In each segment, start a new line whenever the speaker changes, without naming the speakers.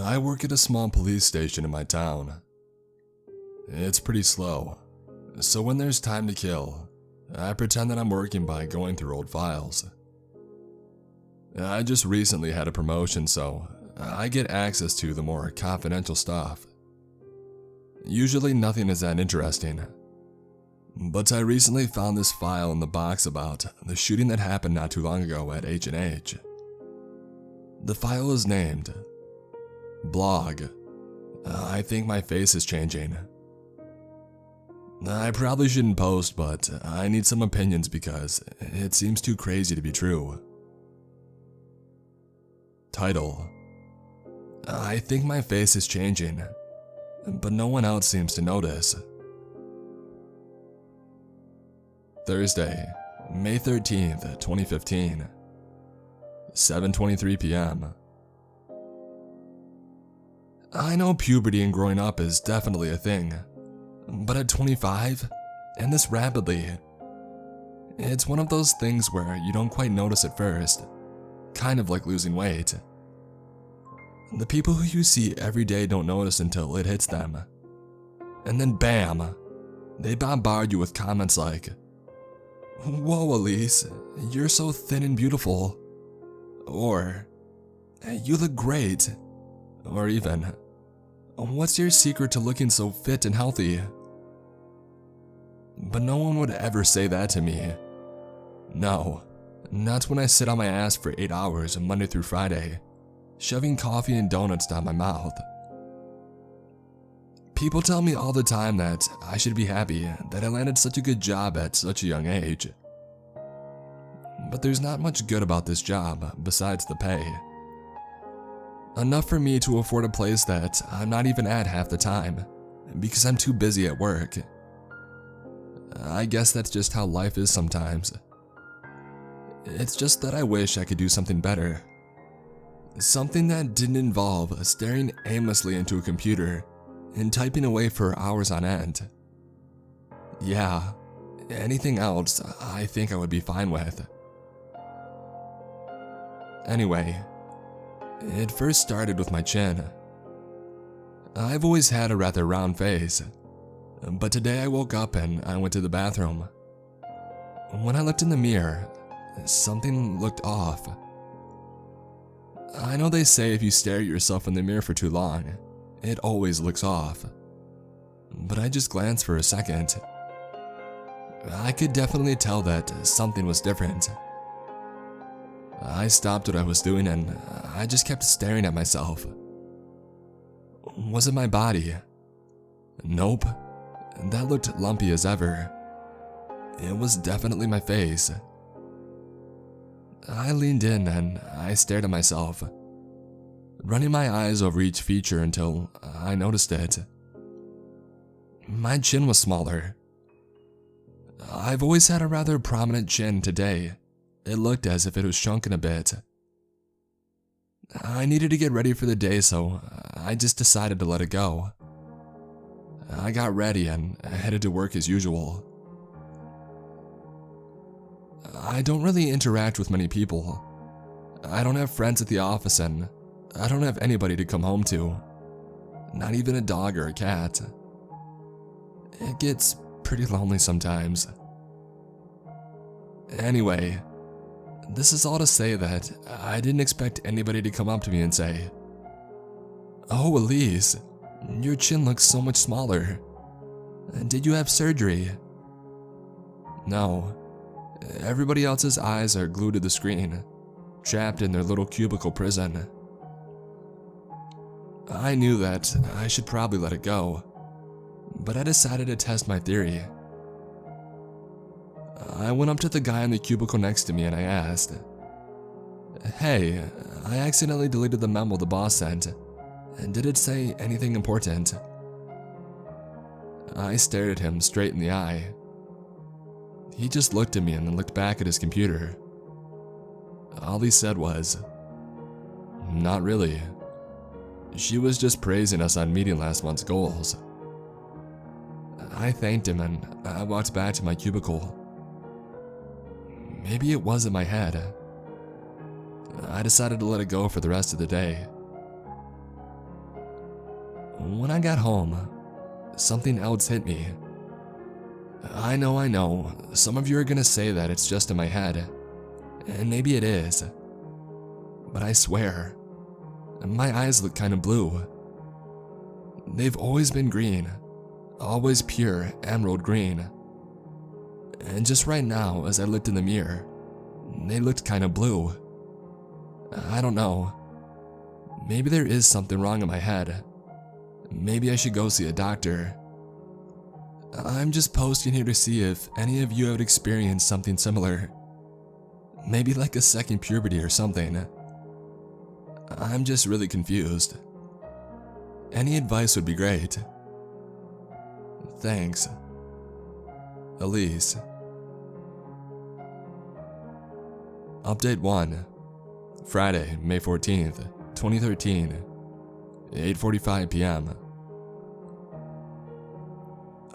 I work at a small police station in my town. It's pretty slow, so when there's time to kill, I pretend that I'm working by going through old files. I just recently had a promotion, so I get access to the more confidential stuff. Usually nothing is that interesting, but I recently found this file in the box about the shooting that happened not too long ago at H&H. The file is named Blog. I think my face is changing. I probably shouldn't post, but I need some opinions because it seems too crazy to be true. Title: I think my face is changing, but no one else seems to notice. Thursday, May 13th, 2015, 7:23 p.m. I know puberty and growing up is definitely a thing, but at 25, and this rapidly, it's one of those things where you don't quite notice at first, kind of like losing weight. The people who you see every day don't notice until it hits them. And then bam, they bombard you with comments like, "Whoa, Elise, you're so thin and beautiful," or "You look great," or even, "What's your secret to looking so fit and healthy?" But no one would ever say that to me. No, not when I sit on my ass for 8 hours Monday through Friday, shoving coffee and donuts down my mouth. People tell me all the time that I should be happy that I landed such a good job at such a young age. But there's not much good about this job besides the pay. Enough for me to afford a place that I'm not even at half the time because I'm too busy at work. I guess that's just how life is sometimes. It's just that I wish I could do something better. Something that didn't involve staring aimlessly into a computer and typing away for hours on end. Yeah, anything else I think I would be fine with. Anyway, it first started with my chin. I've always had a rather round face, but today I woke up and I went to the bathroom. When I looked in the mirror, something looked off. I know they say if you stare at yourself in the mirror for too long, it always looks off. But I just glanced for a second. I could definitely tell that something was different. I stopped what I was doing and I just kept staring at myself. Was it my body? Nope. That looked lumpy as ever. It was definitely my face. I leaned in and I stared at myself, running my eyes over each feature until I noticed it. My chin was smaller. I've always had a rather prominent chin. Today, it looked as if it was shrunken a bit. I needed to get ready for the day, so I just decided to let it go. I got ready and headed to work as usual. I don't really interact with many people. I don't have friends at the office and I don't have anybody to come home to. Not even a dog or a cat. It gets pretty lonely sometimes. Anyway, this is all to say that I didn't expect anybody to come up to me and say, "Oh, Elise, your chin looks so much smaller. Did you have surgery?" No. Everybody else's eyes are glued to the screen, trapped in their little cubicle prison. I knew that I should probably let it go, but I decided to test my theory. I went up to the guy in the cubicle next to me and I asked, "Hey, I accidentally deleted the memo the boss sent. Did it say anything important?" I stared at him straight in the eye. He just looked at me and then looked back at his computer. All he said was, "Not really. She was just praising us on meeting last month's goals." I thanked him and I walked back to my cubicle. Maybe it was in my head. I decided to let it go for the rest of the day. When I got home, something else hit me. I know, some of you are gonna say that it's just in my head, and maybe it is. But I swear, my eyes look kinda blue. They've always been green, always pure emerald green. And just right now, as I looked in the mirror, they looked kinda blue. I don't know. Maybe there is something wrong in my head. Maybe I should go see a doctor. I'm just posting here to see if any of you have experienced something similar. Maybe like a second puberty or something. I'm just really confused. Any advice would be great. Thanks. Elise. Update 1. Friday, May 14th, 2013, 8:45 p.m.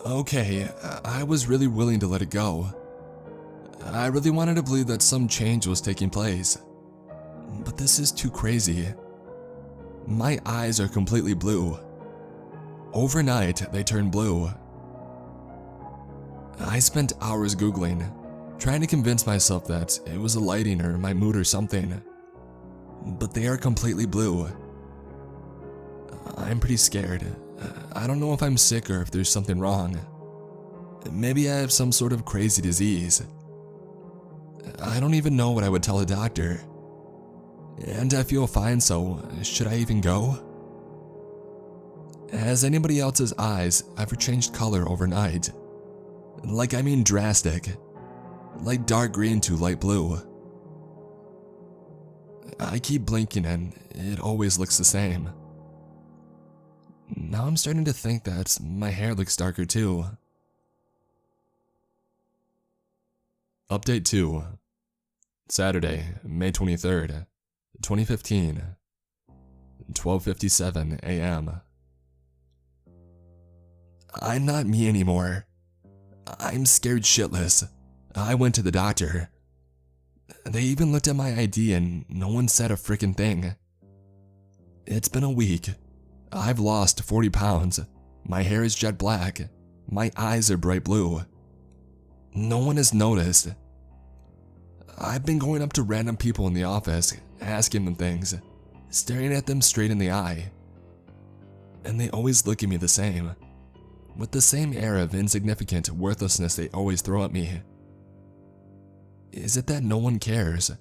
Okay, I was really willing to let it go. I really wanted to believe that some change was taking place. But this is too crazy. My eyes are completely blue. Overnight, they turned blue. I spent hours Googling, trying to convince myself that it was the lighting or my mood or something. But they are completely blue. I'm pretty scared. I don't know if I'm sick or if there's something wrong. Maybe I have some sort of crazy disease. I don't even know what I would tell a doctor. And I feel fine, so should I even go? Has anybody else's eyes ever changed color overnight? Like, I mean drastic. Like dark green to light blue. I keep blinking and it always looks the same. Now I'm starting to think that my hair looks darker too. Update 2. Saturday, May 23rd, 2015, 12:57 a.m. I'm not me anymore. I'm scared shitless. I went to the doctor. They even looked at my ID and no one said a frickin' thing. It's been a week. I've lost 40 pounds. My hair is jet black. My eyes are bright blue. No one has noticed. I've been going up to random people in the office, asking them things, staring at them straight in the eye. And they always look at me the same, with the same air of insignificant worthlessness they always throw at me. Is it that no one cares?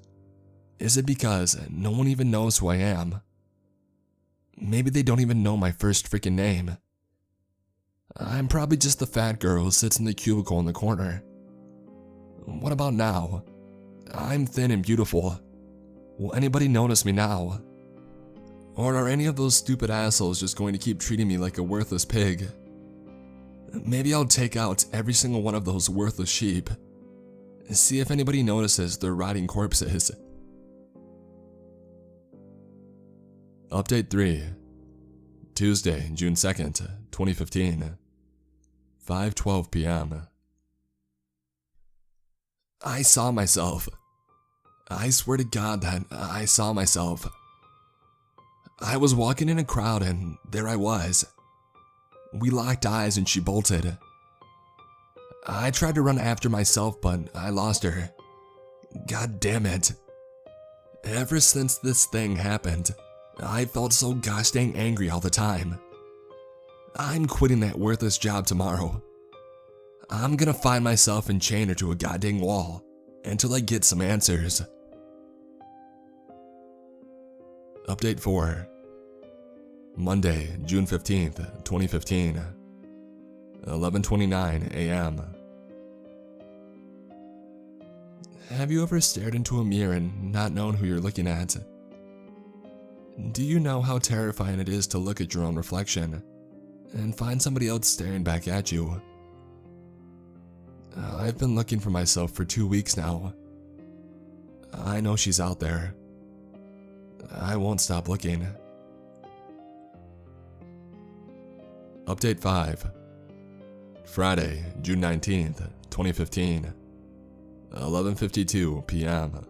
Is it because no one even knows who I am? Maybe they don't even know my first freaking name. I'm probably just the fat girl who sits in the cubicle in the corner. What about now? I'm thin and beautiful. Will anybody notice me now? Or are any of those stupid assholes just going to keep treating me like a worthless pig? Maybe I'll take out every single one of those worthless sheep. See if anybody notices their rotting corpses. Update 3. Tuesday, June 2nd, 2015, 5:12 p.m. I saw myself. I swear to God that I saw myself. I was walking in a crowd and there I was. We locked eyes and she bolted. I tried to run after myself, but I lost her. God damn it. Ever since this thing happened, I felt so gosh dang angry all the time. I'm quitting that worthless job tomorrow. I'm gonna find myself and chain her to a goddamn wall until I get some answers. Update 4. Monday, June 15th, 2015, 11:29 a.m. Have you ever stared into a mirror and not known who you're looking at? Do you know how terrifying it is to look at your own reflection and find somebody else staring back at you? I've been looking for myself for 2 weeks now. I know she's out there. I won't stop looking. Update 5. Friday, June 19th, 2015, 11:52 p.m.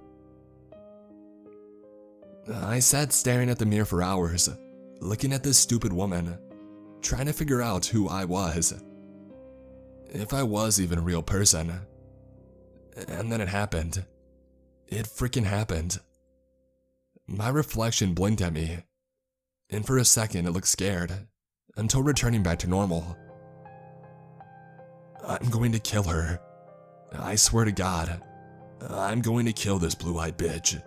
I sat staring at the mirror for hours, looking at this stupid woman. trying to figure out who I was. If I was even a real person. And then it happened. It freaking happened. My reflection blinked at me, and for a second it looked scared, until returning back to normal. I'm going to kill her. I swear to God, I'm going to kill this blue-eyed bitch.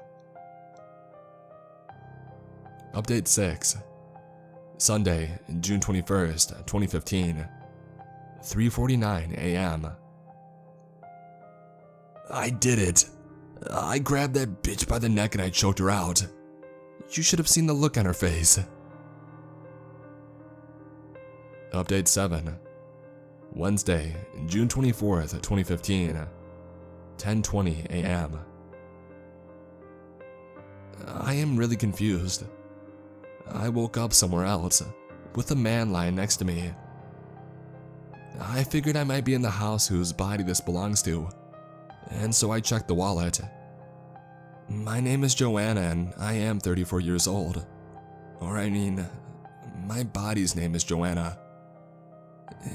Update 6. Sunday, June 21st, 2015, 3:49 a.m. I did it. I grabbed that bitch by the neck and I choked her out. You should have seen the look on her face. Update 7. Wednesday, June 24th, 2015, 10:20 a.m. I am really confused. I woke up somewhere else, with a man lying next to me. I figured I might be in the house whose body this belongs to, and so I checked the wallet. My name is Johanna and I am 34 years old. Or I mean, my body's name is Johanna.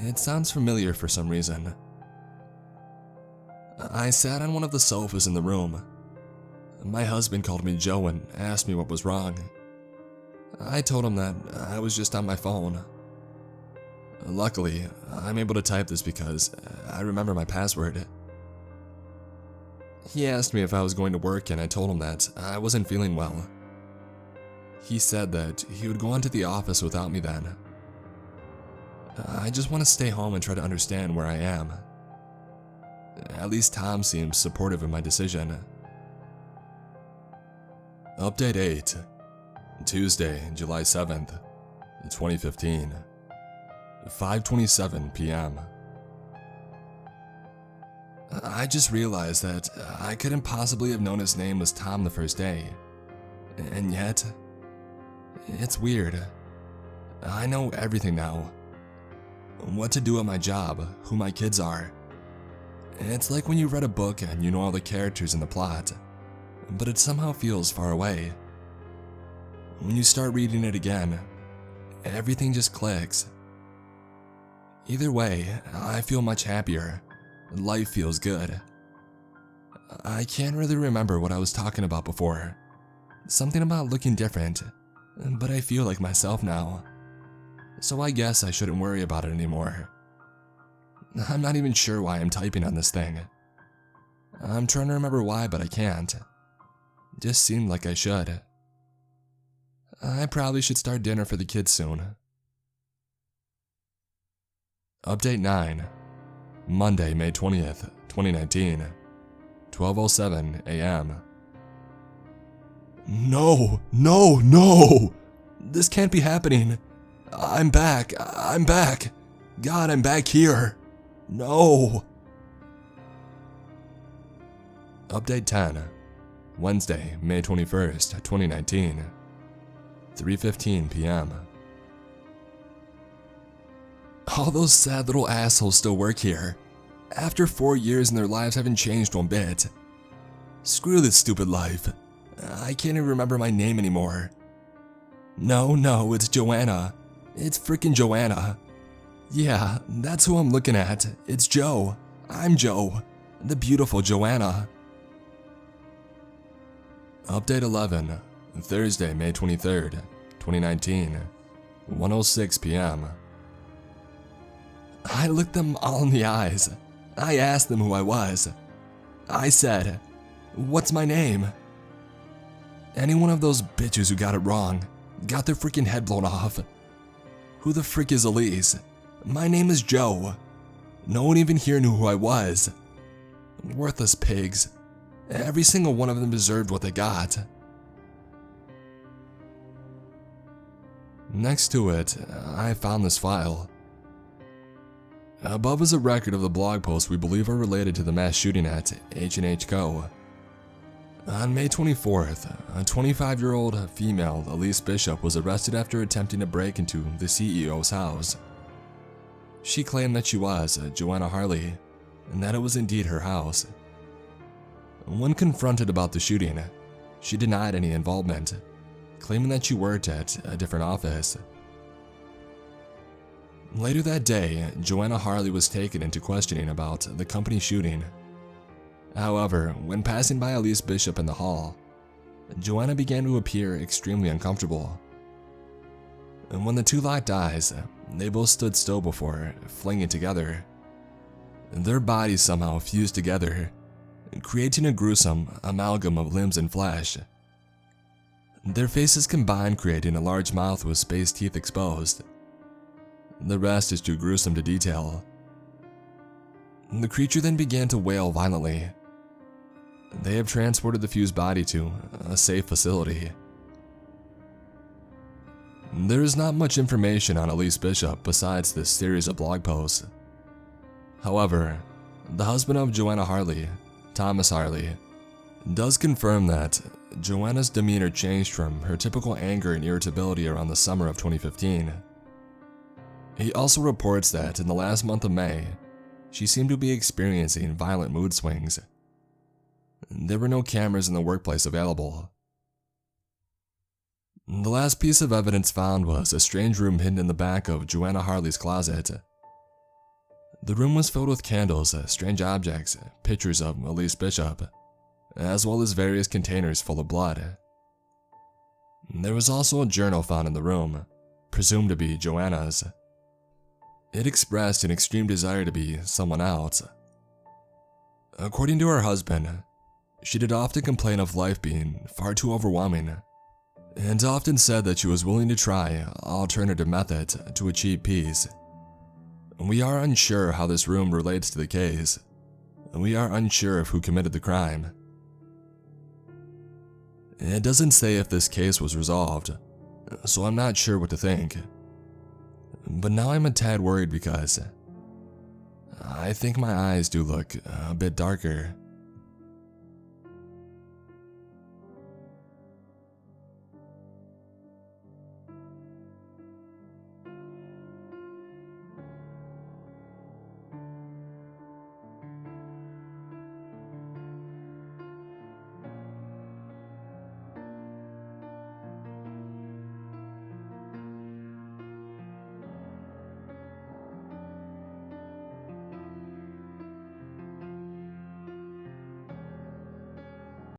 It sounds familiar for some reason. I sat on one of the sofas in the room. My husband called me Joe and asked me what was wrong. I told him that I was just on my phone. Luckily, I'm able to type this because I remember my password. He asked me if I was going to work and I told him that I wasn't feeling well. He said that he would go on to the office without me then. I just want to stay home and try to understand where I am. At least Tom seems supportive of my decision. Update 8. Tuesday, July 7th, 2015, 5:27 p.m. I just realized that I couldn't possibly have known his name was Tom the first day. And yet, it's weird. I know everything now. What to do at my job, who my kids are. It's like when you read a book and you know all the characters in the plot, but it somehow feels far away. When you start reading it again, everything just clicks. Either way, I feel much happier. Life feels good. I can't really remember what I was talking about before. Something about looking different, but I feel like myself now. So I guess I shouldn't worry about it anymore. I'm not even sure why I'm typing on this thing. I'm trying to remember why, but I can't. Just seemed like I should. I probably should start dinner for the kids soon. Update 9. Monday, May 20th, 2019, 12:07 a.m. No! This can't be happening. I'm back. God, I'm back here. No! Update 10. Wednesday, May 21st, 2019, 3:15 p.m. All those sad little assholes still work here, after 4 years and their lives haven't changed one bit. Screw this stupid life. I can't even remember my name anymore. No, it's Johanna. It's freaking Johanna. Yeah, that's who I'm looking at. It's Joe. I'm Joe. The beautiful Johanna. Update 11. Thursday, May 23rd, 2019, 1:06 p.m. I looked them all in the eyes. I asked them who I was. I said, "What's my name?" Any one of those bitches who got it wrong got their freaking head blown off. Who the frick is Elise? My name is Joe. No one even here knew who I was. Worthless pigs. Every single one of them deserved what they got. Next to it, I found this file. Above is a record of the blog posts we believe are related to the mass shooting at H&H Co. On May 24th, a 25-year-old female, Elise Bishop, was arrested after attempting to break into the CEO's house. She claimed that she was Johanna Harley, and that it was indeed her house. When confronted about the shooting, she denied any involvement, claiming that she worked at a different office. Later that day, Johanna Harley was taken into questioning about the company shooting. However, when passing by Elise Bishop in the hall, Johanna began to appear extremely uncomfortable. And when the two locked eyes, they both stood still before flinging together. Their bodies somehow fused together, creating a gruesome amalgam of limbs and flesh. Their faces combined, creating a large mouth with spaced teeth exposed. The rest is too gruesome to detail. The creature then began to wail violently. They have transported the fused body to a safe facility. There is not much information on Elise Bishop besides this series of blog posts. However, the husband of Johanna Harley, Thomas Harley, does confirm that Johanna's demeanor changed from her typical anger and irritability around the summer of 2015. He also reports that in the last month of May, she seemed to be experiencing violent mood swings. There were no cameras in the workplace available. The last piece of evidence found was a strange room hidden in the back of Johanna Harley's closet. The room was filled with candles, strange objects, pictures of Elise Bishop, as well as various containers full of blood. There was also a journal found in the room, presumed to be Johanna's. It expressed an extreme desire to be someone else. According to her husband, she did often complain of life being far too overwhelming, and often said that she was willing to try alternative methods to achieve peace. We are unsure how this room relates to the case. We are unsure of who committed the crime. It doesn't say if this case was resolved, so I'm not sure what to think. But now I'm a tad worried because I think my eyes do look a bit darker.